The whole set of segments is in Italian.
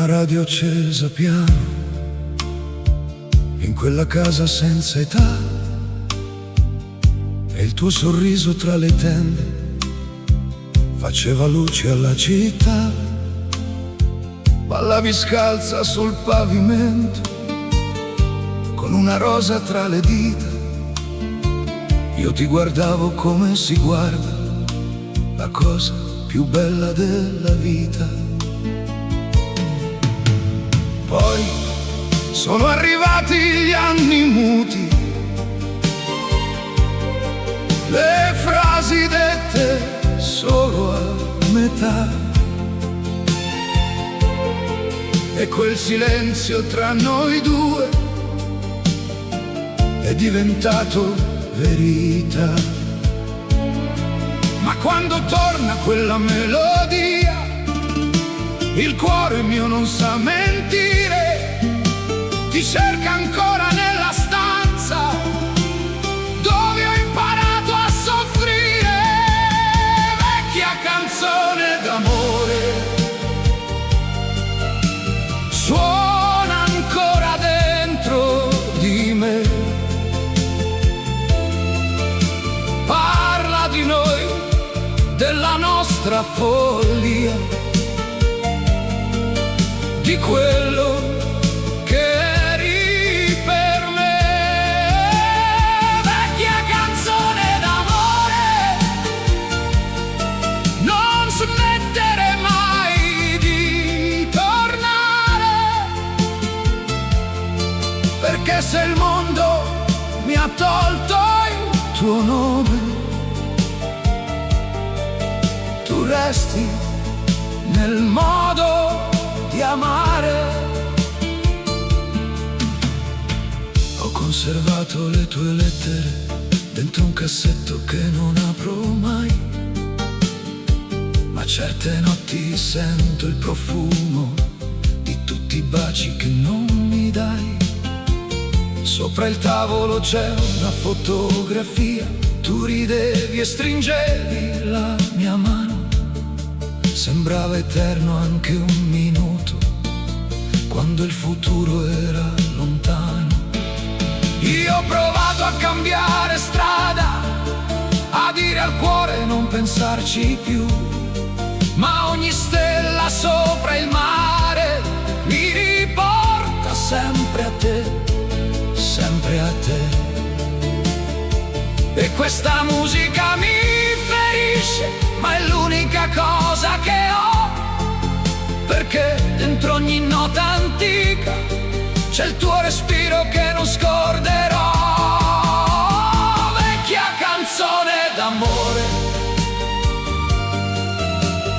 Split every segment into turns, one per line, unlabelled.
radio accesa piano, in quella casa senza età, e il tuo sorriso tra le tende faceva luce alla città. Ballavi scalza sul pavimento, con una rosa tra le dita. Io ti guardavo come si guarda la cosa più bella della vita. Poi sono arrivati gli anni muti, le frasi dette solo a metà, e quel silenzio tra noi due è diventato verità. Ma quando torna quella melodia, il cuore mio non sa mentire, ti cerca ancora nella stanza dove ho imparato a soffrire. Vecchia canzone d'amore suona ancora dentro di me, parla di noi, della nostra follia, di quello che eri per me. Vecchia canzone d'amore, non smettere mai di tornare, perché se il mondo mi ha tolto il tuo nome, tu resti nel modo di amare. Ho conservato le tue lettere dentro un cassetto che non apro mai, ma certe notti sento il profumo di tutti i baci che non mi dai. Sopra il tavolo c'è una fotografia, tu ridevi e stringevi la mia mano. Sembrava eterno anche un minuto, quando il futuro era lontano. Io ho provato a cambiare strada, a dire al cuore non pensarci più, ma ogni stella sopra il mare mi riporta sempre a te, sempre a te. E questa musica mi ferisce, ma è l'unica cosa che ho, perché dentro ogni nota antica c'è il tuo respiro che non scorderò. Vecchia canzone d'amore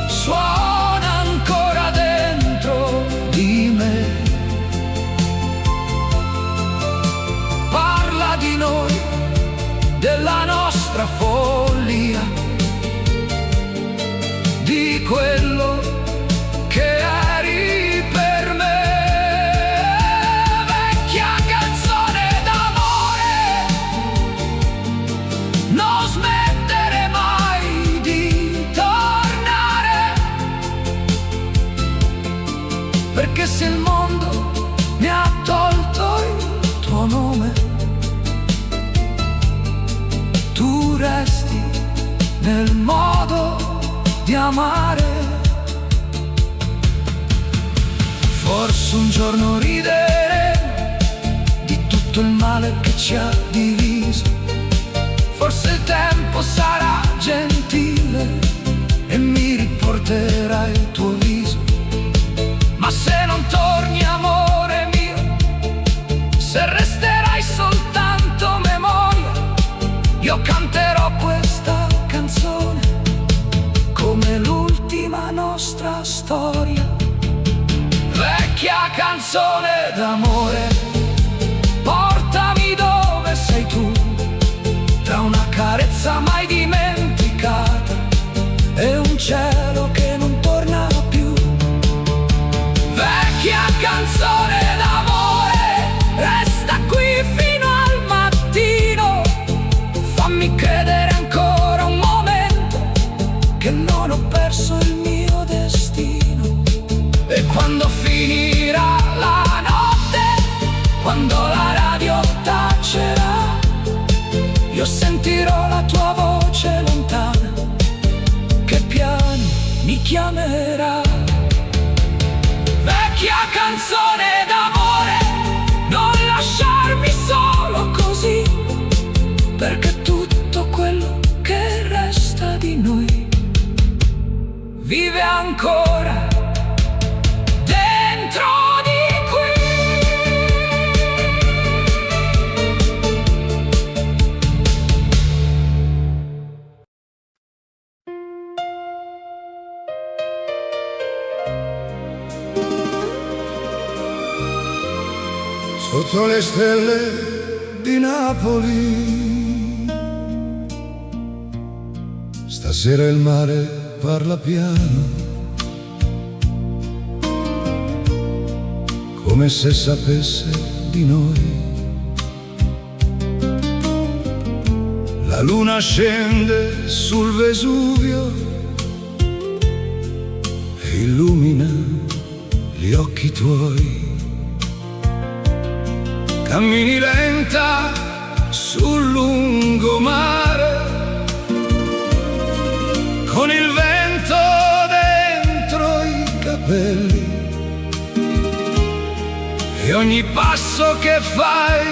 suona ancora dentro di me, parla di noi, della nostra follia, di quello che eri per me. Vecchia canzone d'amore, non smettere mai di tornare, perché se il mondo mi ha tolto il tuo nome, tu resti nel modo di amare. Forse un giorno rideremo di tutto il male che ci ha diviso, forse il tempo sarà gentile e mi riporterà il tuo viso. Ma se non torni, amore mio, se resterai soltanto memoria, io canterò questa canzone come l'ultima nostra storia. Vecchia canzone d'amore, portami dove sei tu, tra una carezza mai dimenticata e un cielo che non torna più. Vecchia canzone d'amore, resta qui fino al mattino, fammi credere ancora un momento che non ho perso il mio destino. E quando finirà ancora dentro di qui. Sotto le stelle di Napoli, stasera il mare parla piano, come se sapesse di noi. La luna scende sul Vesuvio e illumina gli occhi tuoi. Cammini lenta sul lungomare, con il vento dentro i capelli, e ogni passo che fai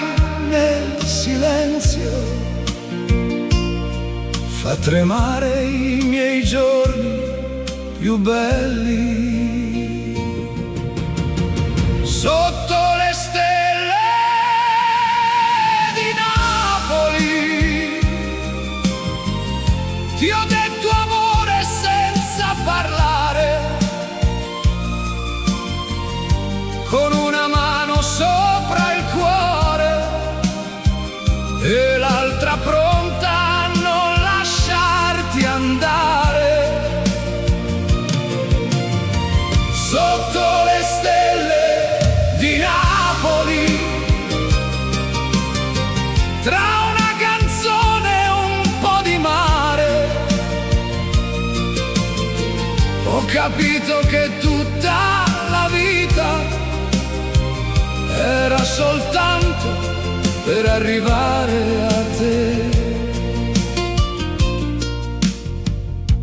nel silenzio fa tremare i miei giorni più belli. Sotto le stelle di Napoli ti ho detto amore senza parlare, con una mano sopra il cuore e l'altra pronta a non lasciarti andare. Sotto le stelle di Napoli, tra una canzone e un po' di mare, ho capito che tutta la vita era soltanto per arrivare a te.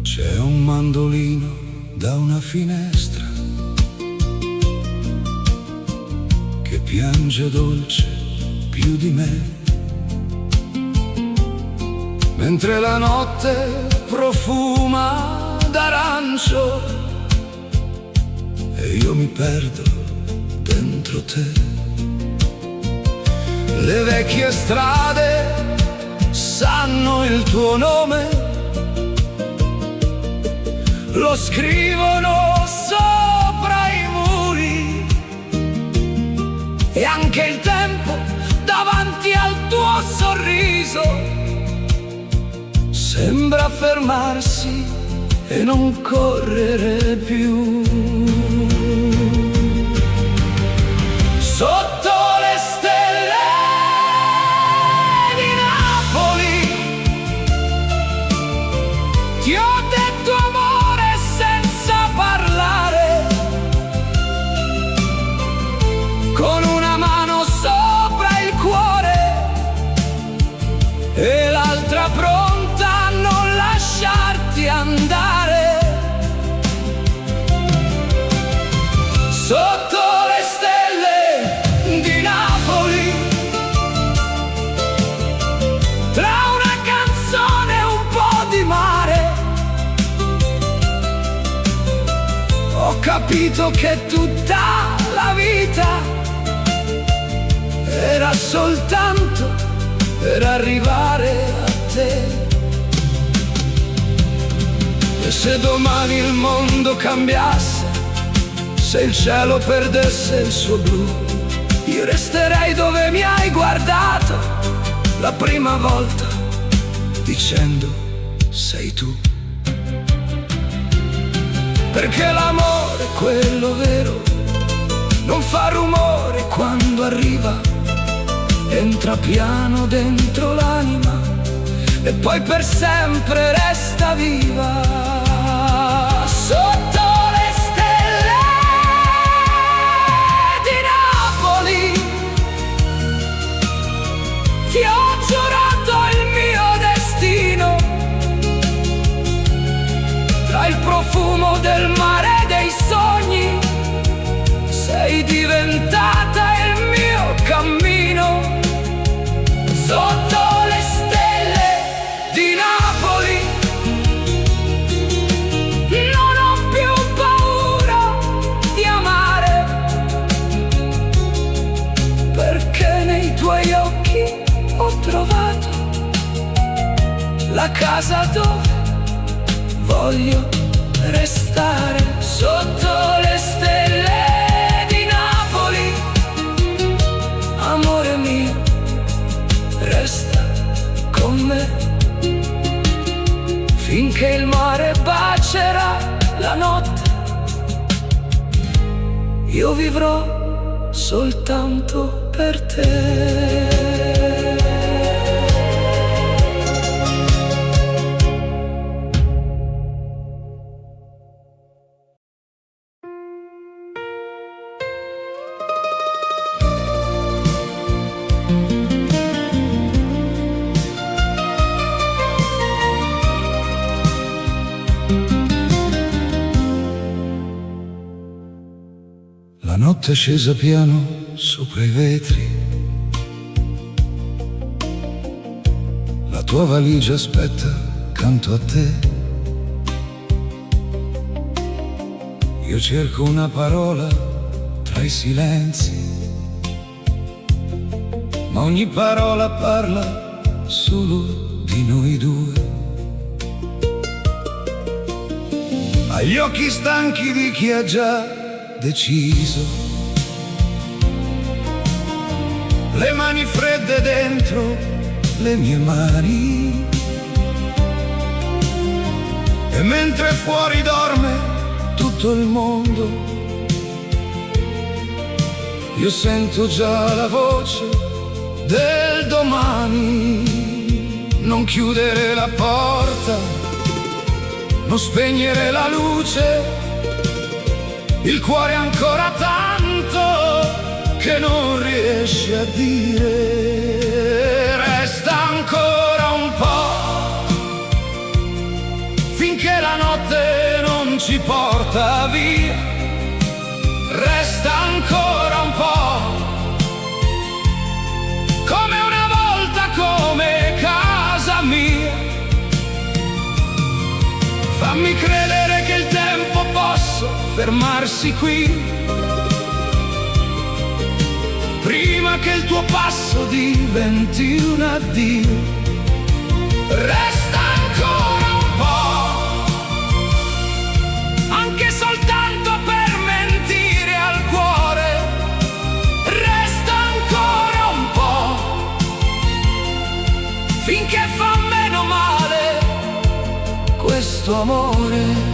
C'è un mandolino da una finestra che piange dolce più di me, mentre la notte profuma d'arancio e io mi perdo dentro te. Le vecchie strade sanno il tuo nome, lo scrivono sopra i muri, e anche il tempo davanti al tuo sorriso sembra fermarsi e non correre più. Sotto le stelle di Napoli ti ho detto amore senza parlare, con una mano sopra il cuore e l'altra pronta a non lasciarti andare. Sotto le stelle di Napoli, tra una canzone e un po' di mare, ho capito che tutta la vita era soltanto per arrivare a te. E se domani il mondo cambiasse, se il cielo perdesse il suo blu, io resterei dove mi hai guardato la prima volta, dicendo sei tu. Perché l'amore, quello vero, non fa rumore quando arriva, entra piano dentro l'anima e poi per sempre resta viva. Sotto le stelle di Napoli ti ho giurato il mio destino, tra il profumo del mare e dei sogni sei diventata il mio cammino. Sotto le stelle di Napoli non ho più la casa dove voglio restare, sotto le stelle di Napoli. Amore mio, resta con me, finché il mare bacerà la notte. Io vivrò soltanto per te. La notte è scesa piano sopra i vetri, la tua valigia aspetta accanto a te. Io cerco una parola tra i silenzi, ma ogni parola parla solo di noi due. Hai gli occhi stanchi di chi ha già deciso, le mani fredde dentro le mie mani, e mentre fuori dorme tutto il mondo, io sento già la voce del domani. Non chiudere la porta, non spegnere la luce, il cuore è ancora tanto che non riesce a dire. Resta ancora un po', finché la notte non ci porta via. Resta ancora un po', come una volta, come casa mia. Fammi credere che il tempo possa fermarsi qui, prima che il tuo passo diventi un addio. Resta ancora un po', anche soltanto per mentire al cuore. Resta ancora un po', finché fa meno male questo amore.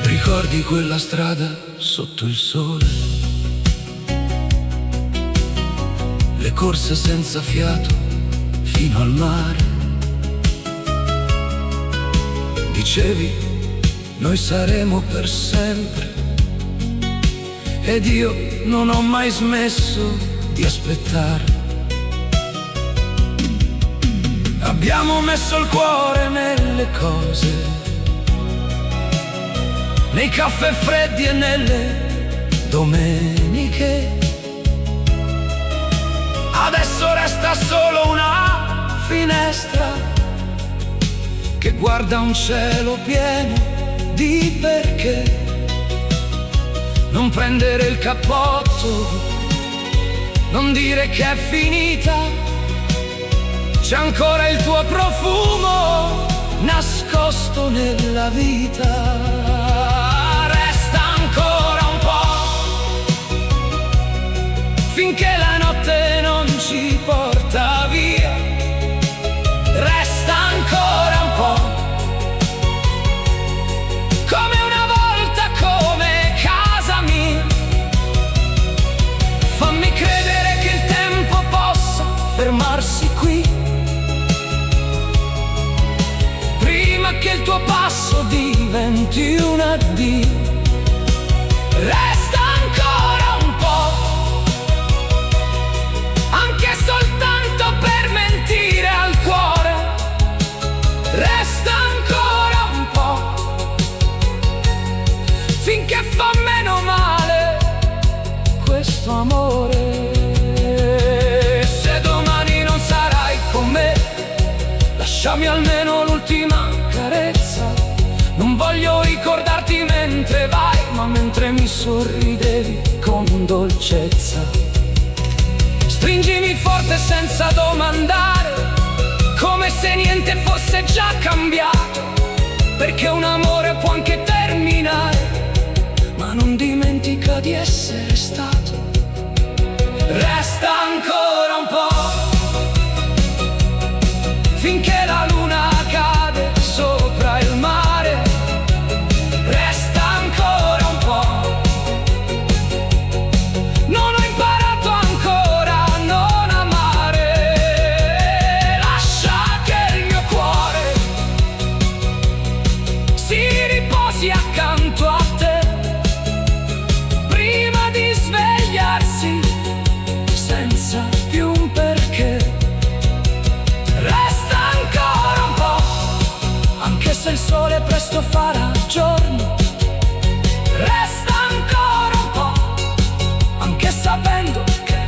Ricordi quella strada sotto il sole, le corse senza fiato fino al mare. Dicevi, noi saremo per sempre, ed io non ho mai smesso di aspettare. Abbiamo messo il cuore nelle cose, nei caffè freddi e nelle domeniche. Adesso resta solo una finestra che guarda un cielo pieno di perché. Non prendere il cappotto, non dire che è finita, c'è ancora il tuo profumo nascosto nella vita. Finché la notte non ci porta via, resta ancora un po', come una volta, come casa mia. Fammi credere che il tempo possa fermarsi qui, prima che il tuo passo diventi un addio. Resta ancora un po', anche soltanto per mentire al cuore. Resta ancora un po', finché fa meno male questo amore. Se domani non sarai con me, lasciami almeno l'ultima carezza. Non voglio ricordarti mentre vai, ma mentre mi sorridevi con dolcezza. Stringimi forte senza domandare, come se niente fosse già cambiato, perché un amore può anche terminare, ma non dimentica di essere stato. Resta ancora un po', finché la luna cade sopra il mare. Resta ancora un po', non ho imparato ancora a non amare. Lascia che il mio cuore si riposi accanto a te, prima di svegliarsi senza più un perché. Resta ancora un po', anche se il sole presto farà giorno. Resta ancora un po', anche sapendo che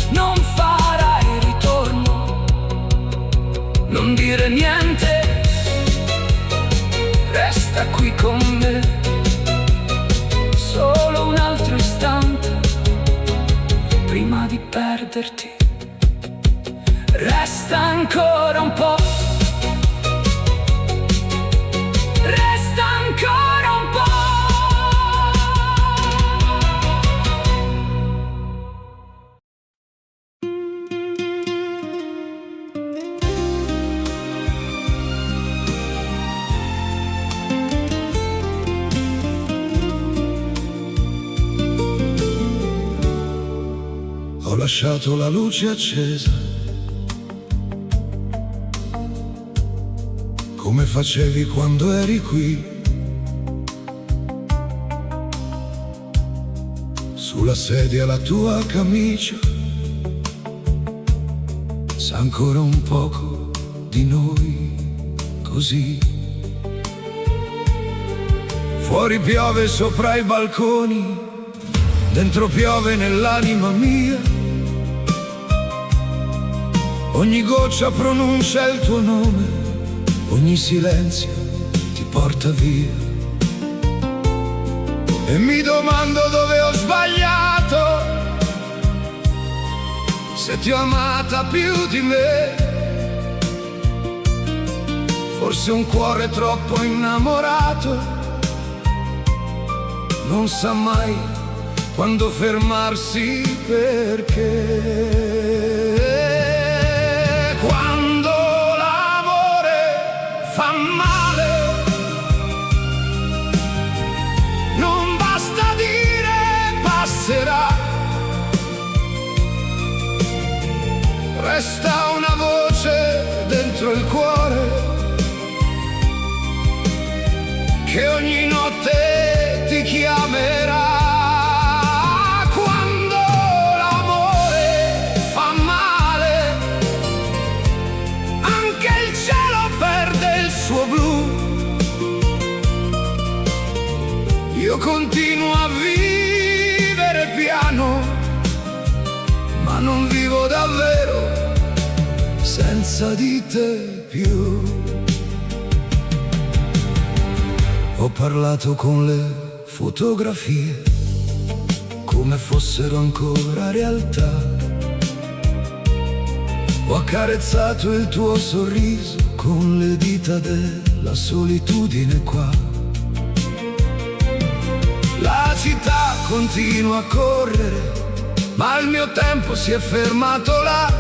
non farai ritorno. Non dire niente, resta qui con me, solo un altro istante prima di perderti. Resta ancora un po', resta ancora un po'.
Ho lasciato la luce accesa, come facevi quando eri qui, sulla sedia la tua camicia, sa ancora un poco di noi così. Fuori piove sopra i balconi, dentro piove nell'anima mia. Ogni goccia pronuncia il tuo nome, ogni silenzio ti porta via. E mi domando dove ho sbagliato, se ti ho amata più di me. Forse un cuore troppo innamorato non sa mai quando fermarsi, perché quando l'amore fa male non basta dire passerà, resta una voce dentro il cuore che ogni notte ti chiamerà. Io continuo a vivere piano, ma non vivo davvero senza di te più. Ho parlato con le fotografie come fossero ancora realtà. Ho accarezzato il tuo sorriso con le dita della solitudine qua. La città continua a correre, ma il mio tempo si è fermato là,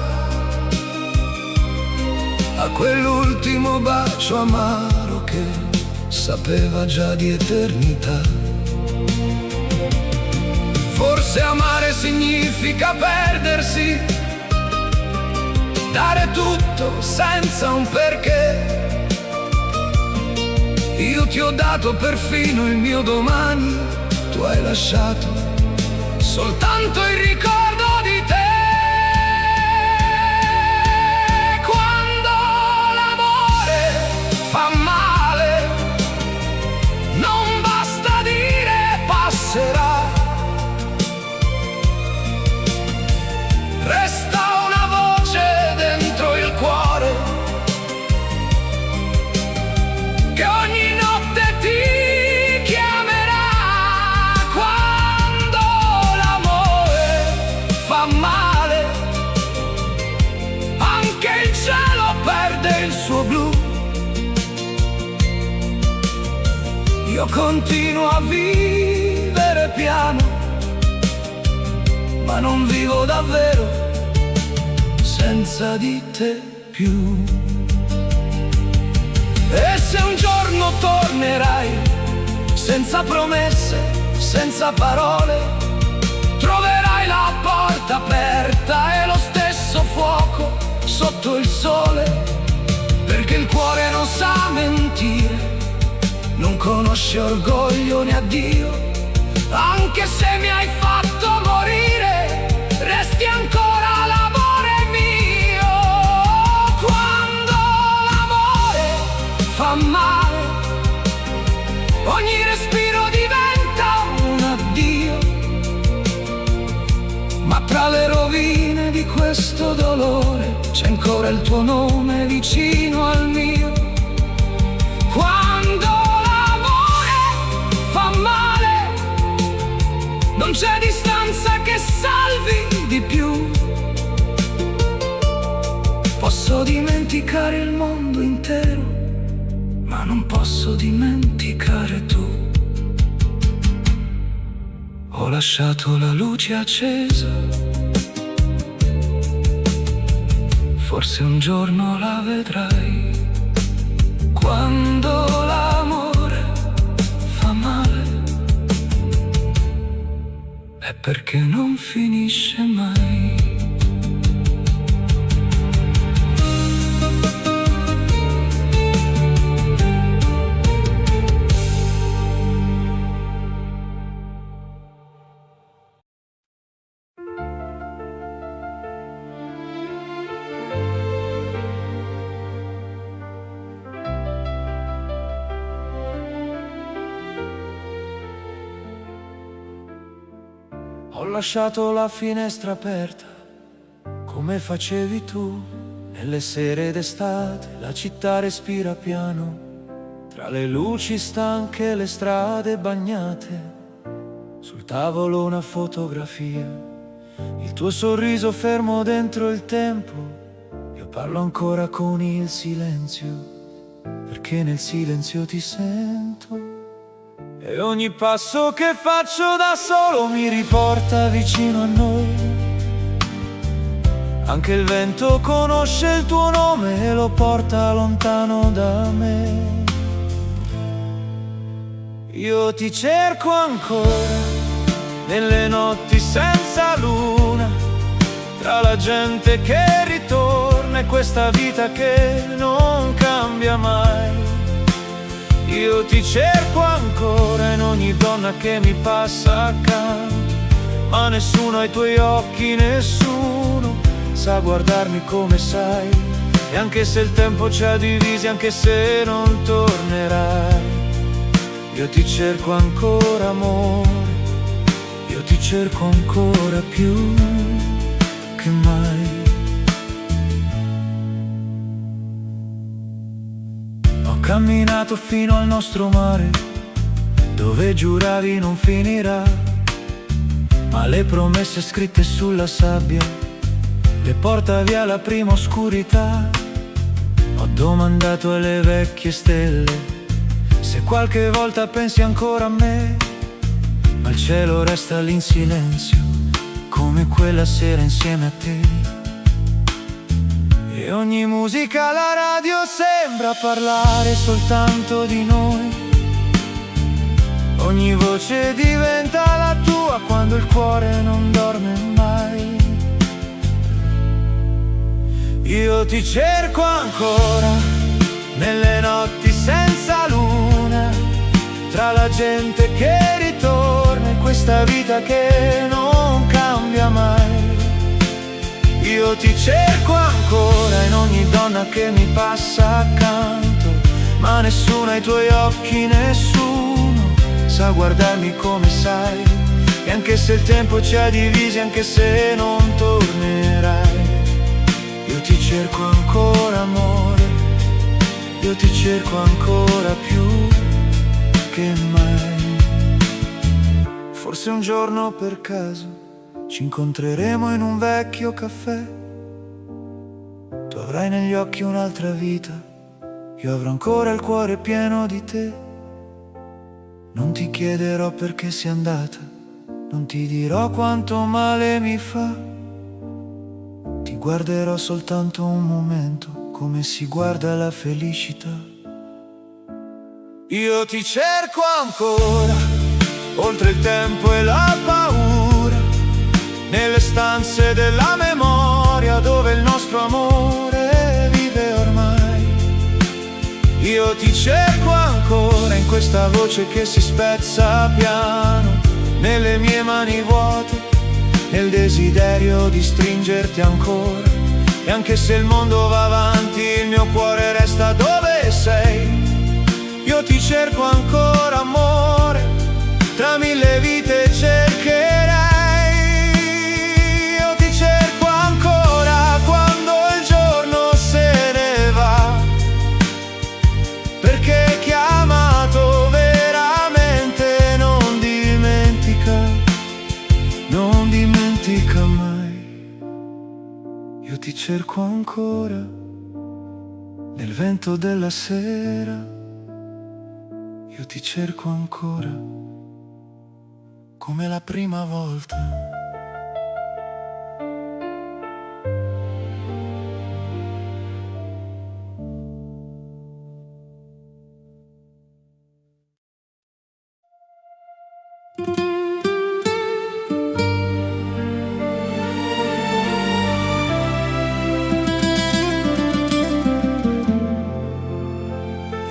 a quell'ultimo bacio amaro che sapeva già di eternità. Forse amare significa perdersi, dare tutto senza un perché. Io ti ho dato perfino il mio domani, tu hai lasciato soltanto il ricordo di te. Quando l'amore fa male non basta dire passerà, resta una voce dentro il cuore che ogni notte ti chiamerà. Quando l'amore fa male continuo a vivere piano, ma non vivo davvero senza di te più. E se un giorno tornerai, senza promesse, senza parole, troverai la porta aperta e lo stesso fuoco sotto il sole, perché il cuore non sa mentire, non conosce orgoglio né addio. Anche se mi hai fatto morire, resti ancora l'amore mio. Quando l'amore fa male, ogni respiro diventa un addio. Ma tra le rovine di questo dolore c'è ancora il tuo nome vicino al mio. Quando non c'è distanza che salvi di più. Posso dimenticare il mondo intero, ma non posso dimenticare tu. Ho lasciato la luce accesa, forse un giorno la vedrai. Quando l'amore fa male, è perché non finisce mai. Ho lasciato la finestra aperta, come facevi tu, nelle sere d'estate. La città respira piano, tra le luci stanche, le strade bagnate. Sul tavolo una fotografia, il tuo sorriso fermo dentro il tempo. Io parlo ancora con il silenzio, perché nel silenzio ti sento. E ogni passo che faccio da solo mi riporta vicino a noi. Anche il vento conosce il tuo nome e lo porta lontano da me. Io ti cerco ancora nelle notti senza luna, tra la gente che ritorna e questa vita che non cambia mai. Io ti cerco ancora in ogni donna che mi passa accanto, ma nessuno ai tuoi occhi, nessuno sa guardarmi come sai. E anche se il tempo ci ha divisi, anche se non tornerai, io ti cerco ancora amore, io ti cerco ancora più che mai. Ho camminato fino al nostro mare, dove giuravi non finirà, ma le promesse scritte sulla sabbia le porta via la prima oscurità. Ho domandato alle vecchie stelle se qualche volta pensi ancora a me, ma il cielo resta lì in silenzio, come quella sera insieme a te. E ogni musica alla radio sembra parlare soltanto di noi. Ogni voce diventa la tua quando il cuore non dorme mai. Io ti cerco ancora nelle notti senza luna, tra la gente che ritorna e questa vita che non cambia mai. Io ti cerco ancora in ogni donna che mi passa accanto, ma nessuno ai tuoi occhi, nessuno sa guardarmi come sai. E anche se il tempo ci ha divisi, anche se non tornerai, io ti cerco ancora amore, io ti cerco ancora più che mai. Forse un giorno per caso ci incontreremo in un vecchio caffè. Tu avrai negli occhi un'altra vita, io avrò ancora il cuore pieno di te. Non ti chiederò perché sei andata, non ti dirò quanto male mi fa. Ti guarderò soltanto un momento, come si guarda la felicità. Io ti cerco ancora, oltre il tempo e la paura, nelle stanze della memoria dove il nostro amore vive ormai. Io ti cerco ancora in questa voce che si spezza piano, nelle mie mani vuote, nel desiderio di stringerti ancora. E anche se il mondo va avanti, il mio cuore resta dove sei. Io ti cerco ancora, amore, tra mille vite cercherei. Io ti cerco ancora quando il giorno se ne va, perché chi ha amato veramente non dimentica mai. Io ti cerco ancora nel vento della sera. Io ti cerco ancora come la prima volta.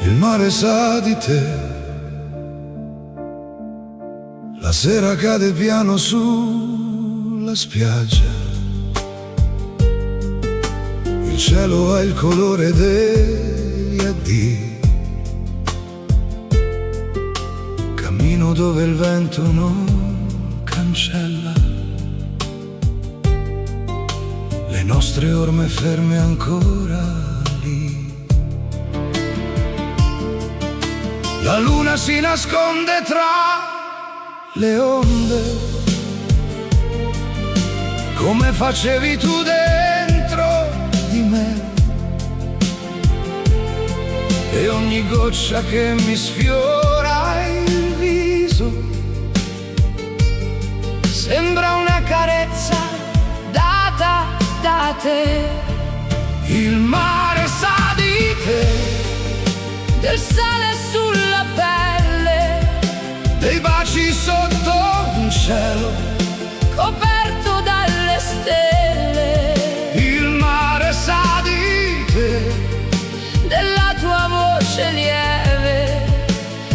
Il mare sa di te. La sera cade piano sulla spiaggia. Il cielo ha il colore degli addii. Cammino dove il vento non cancella le nostre orme ferme ancora lì. La luna si nasconde tra le onde, come facevi tu dentro di me. E ogni goccia che mi sfiora il viso
sembra una carezza data da te.
Il mare sa di te,
Del sale sulla pelle,
dei baci sotto un cielo
coperto dalle stelle.
Il mare sa di te,
Della tua voce lieve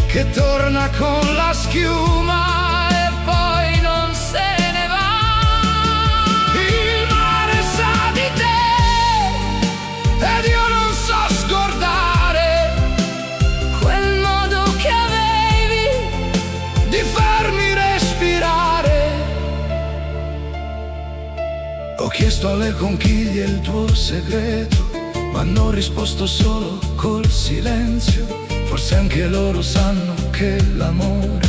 che torna con la schiuma
e poi non se ne va.
Il mare sa di te ed io non so scordare
Quel modo che avevi
di farmi respirare. Ho chiesto alle conchiglie il tuo segreto, ma hanno risposto solo col silenzio. Forse anche loro sanno che l'amore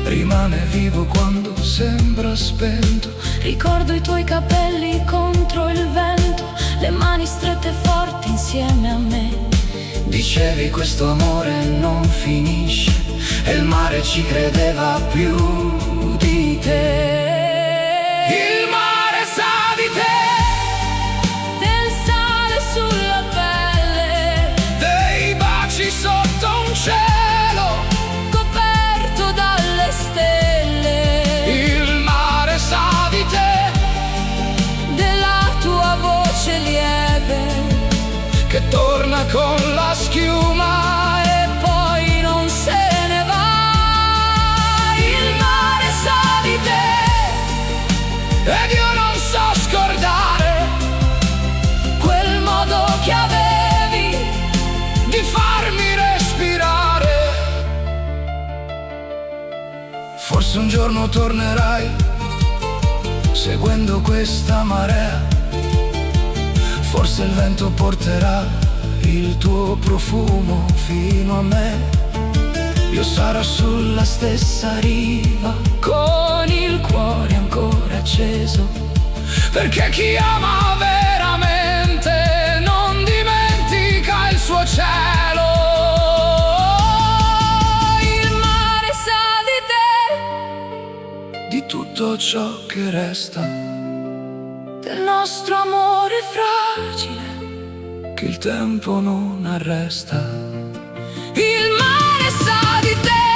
rimane vivo quando sembra spento.
Ricordo i tuoi capelli contro il vento, le mani strette forti insieme a me.
Dicevi questo amore non finisce e il mare ci credeva più di te. Il mare sa di te,
Del sale sulla pelle,
dei baci sotto un cielo
coperto dalle stelle.
Il mare sa di te,
Della tua voce lieve
che torna con la schiuma
e poi non se ne va. Il mare sa di te
ed io non so scordare
quel modo che avevi
di farmi respirare. Forse un giorno tornerai seguendo questa marea. Forse il vento porterà il tuo profumo fino a me. Io sarò sulla stessa riva con il cuore ancora acceso, perché chi ama veramente non dimentica il suo cielo.
Il mare sa
tutto ciò che resta
del nostro amore fragile
che il tempo non arresta.
Il mare sa di te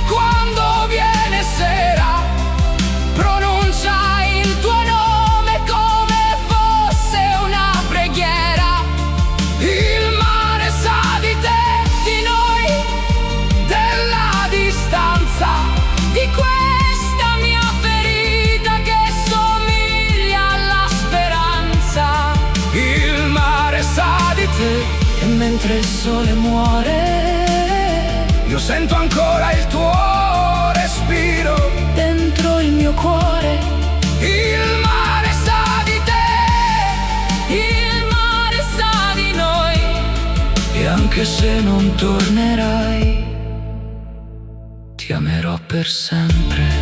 quando viene sera, pronuncia il tuo nome come fosse una preghiera. Il mare sa di te, di noi, della distanza, di questa mia ferita che somiglia alla speranza.
Il mare sa di te,
E mentre il sole muore,
io sento ancora il tuo respiro
dentro il mio cuore.
Il mare sa di te,
Il mare sa di noi.
e anche se non tornerai, ti amerò per sempre.